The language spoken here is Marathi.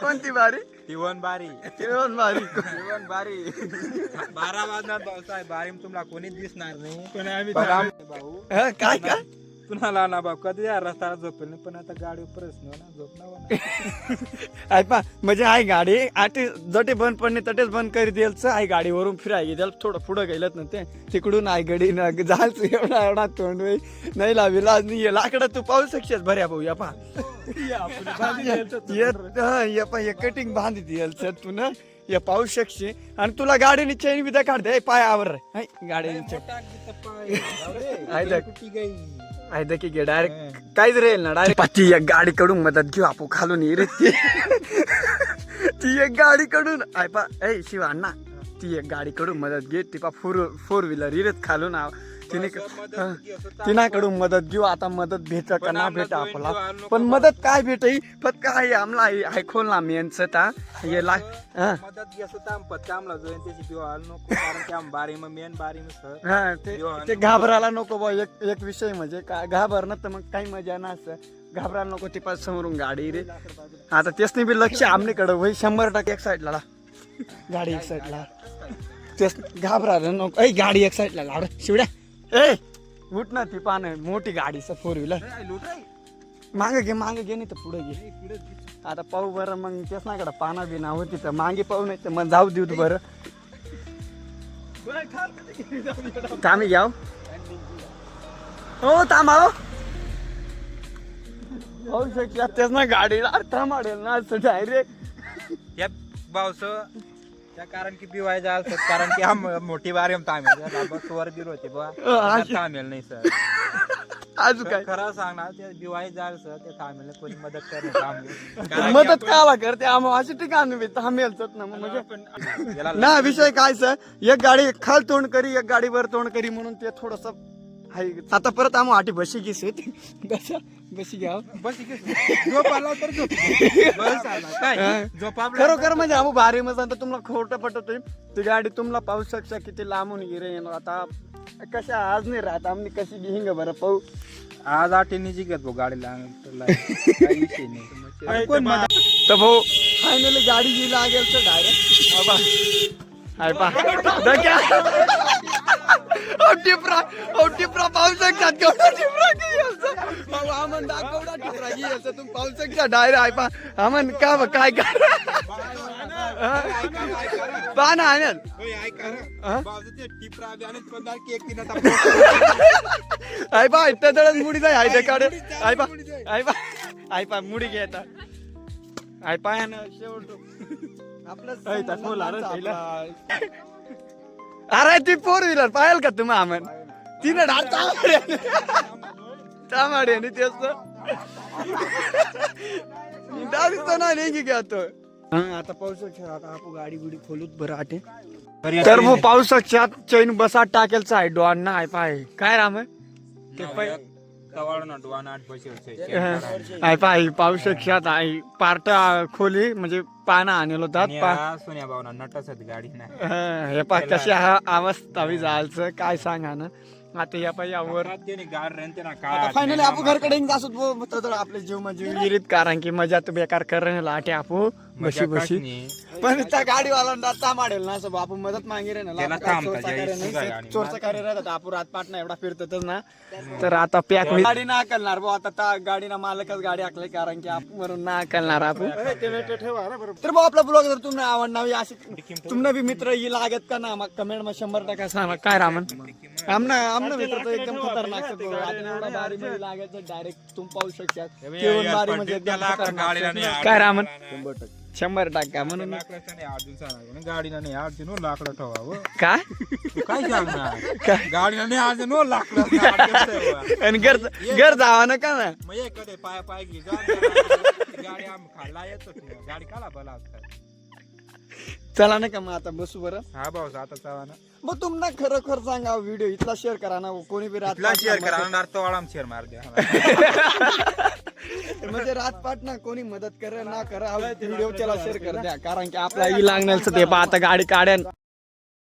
कोणती बारी? टिवन बारी. टिवन बारी. टिवन बारी. 12 वाजणार भाऊसाहेब, बारी तुला कोणी दिसणार नाही. पण आम्ही भाऊ काय काय कुणाला ना भाऊ कधी रस्त्याला झोपेल नाही, पण आता गाडी प्रश्न ना झोपणार. आहे पा म्हणजे आई गाडी आटे जटे बंद पडणे तटेच बंद करी द्यायचं. आई गाडीवरून फिरायला त्याला थोडं पुढं गेलत ना ते तिकडून आई गडी जायचं एवढा एवढा तोंड नाही लावी लाज नाही लाकडं तू पाहू शकशील भर्या भाऊ या पा कटिंग बांधी द्यायचं तू ना या पाहू शकशी. आणि तुला गाडीने चैन बिदा काढ दे पायावर गाडीने आयदा की गे डायरेक्ट काहीच राहील ना डायरेक्ट ती एक गाडीकडून मदत घेऊ आपण खालून ये रे ती एक गाडीकडून आय पा ए शिवा अण्णा ती एक गाडीकडून मदत घे ती पा फोर व्हीलर इरेच खालून तिनाकडून मदत घेऊ. आता मदत भेट का ना भेटा आपला पण मदत काय भेटई फक्त काय आमला हाय खोल ना मी यांचं ता हे लाग मदत घेतो ताम पत्ता आमला जोईन त्याची बिवाल नको, कारण की आम बारी में मेन बारी में सर ते घाबरायला नको बा. एक विषय म्हणजे काय घाबरणं तर मग काही मजा नसतं. घाबरायला नको ती पाच समोरून गाडी रे. आता तेच नाही बी लक्ष आमनेकडं वही 100% एक साईडला गाडी एक साईडला तेच घाबरायला नको. ऐ गाडी एक साईडला लाड शिवड्या ए उठ ना ती पान मोठी गाडीचं 4 व्हीलर मागे घे नाही तर पुढे घे. आता पाहू बरं मग तेच ना कडे पाना बिना होती तर मागे पाहू नाही तर मग जाऊ देऊ बरं. थांबी घ्या हो थांबाव होऊ शकत तेच ना गाडीला अर्था मारेल ना असं डायरेक्ट या भाऊस त्या कारण की बिवाय जाल सर, कारण की हम मोठी बारी हम तामेल बस वर बिर होते बा तामेल नाही सर. अजून काय खरं सांग ना ते बिवाय जाल सर ते तामेल कोणी मदत करणे मदत काला करते आम्हाला अशी ठिकाणी थांबेलच ना म्हणजे ना विषय काय सर. एक गाडी खाल तोंड करी एक गाडी वर तोंड करी म्हणून ते थोडस हाय. आता परत आम्ही आठी बशी घेस बशी घ्या खरोखर म्हणजे आम्ही भारी मजा तुम्हाला खोटं पटतोय. ती गाडी तुम्हाला पाहू शकता किती लांबून गिरे. आता कशा आज नाही राहत आम्ही कशी घेईन ग बरं पाहू. आज आठीने जी घेतो गाडीला विषय नाही तर भाऊ फायनली गाडी जी लागेल तर डायरेक्ट हाय पा टिपरा पाहू शकतात केवढा टिपरा आमन दाखवडा टिपरा घ्यायचं तुम्ही पाहू शकता डायरेक्ट आहे पा आमन का काय पाना आणल आहे पा इथं दळच मुडी जाय आहे ते काढ आहे पा आहे पा आहे पा मुडी घ्यायचा आहे पाय ना शेवट आपलं अरे ती 4 व्हीलर पाहिल का तुम्ही आमन तिने टामाडे आणि तेच दिसतो ना नेगी घेतो. आता पाहू शकता आता आपण गाडी गुडी खोलूत बरं आटे तर मग पाहू शकता चैन बसा टाकेलचा आहे डोन ना आहे पाय काय राम ते आहे पाय पाहू शकतात आई पार्ट खोली म्हणजे पाना आणल होतात सोन्या भावना नटसत गाडी हे पा कशी हा अवस्था जायचं काय सांगा ना. आता या पाय यावर फायनली आपण घरकडे असत आपले जीव म्हणजे विहिरीत कारण की मजा तर बेकार करेल आटे आपू बशी बशी पण त्या गाडीवाला तामाडेल ना असं आपण मदत मागे रे ना चोरचा कार्य राहतात आपण रातपाट ना एवढा फिरतच ना. तर आता पॅक गाडी ना करणार भाऊ आता गाडीना मालकच गाडी आखली कारण की आपण म्हणून ना करणार आपण. तर भाऊ आपला ब्लॉग जर तुम्हाला आवडणार अशी तुम्हाला बी मित्र ही लागत का ना मग कमेंट मध्ये 100% सांगा काय रामन आमना मित्र तर एकदम खतरनाक बारी मध्ये लागायचं डायरेक्ट तुम्ही पाहू शकतात बारी म्हणजे काय रामन 100% म्हणून गाडीला नाही अर्जुन लाकडं ठेवावं काय काय सांगणार गाडीला नाही अर्जुन लाकडं आणि घर जावा ना का ना मग एकडे पाय पाय घे गाडी आम खाल्ला येतो गाडी काला भला चला ना का मग आता बसू बरं. हा भाऊ आता चला ना मग तुम्हाला खरोखर सांगा व्हिडिओ इथला शेअर करा ना कोणी बी रात शेअर करा तो वाला शेअर मार द्या म्हणजे रातपाट ना कोणी मदत करा ना करा व्हिडिओ चला शेअर कर द्या कारण की आपला ही लागण्याचं ते आता गाडी काढ्या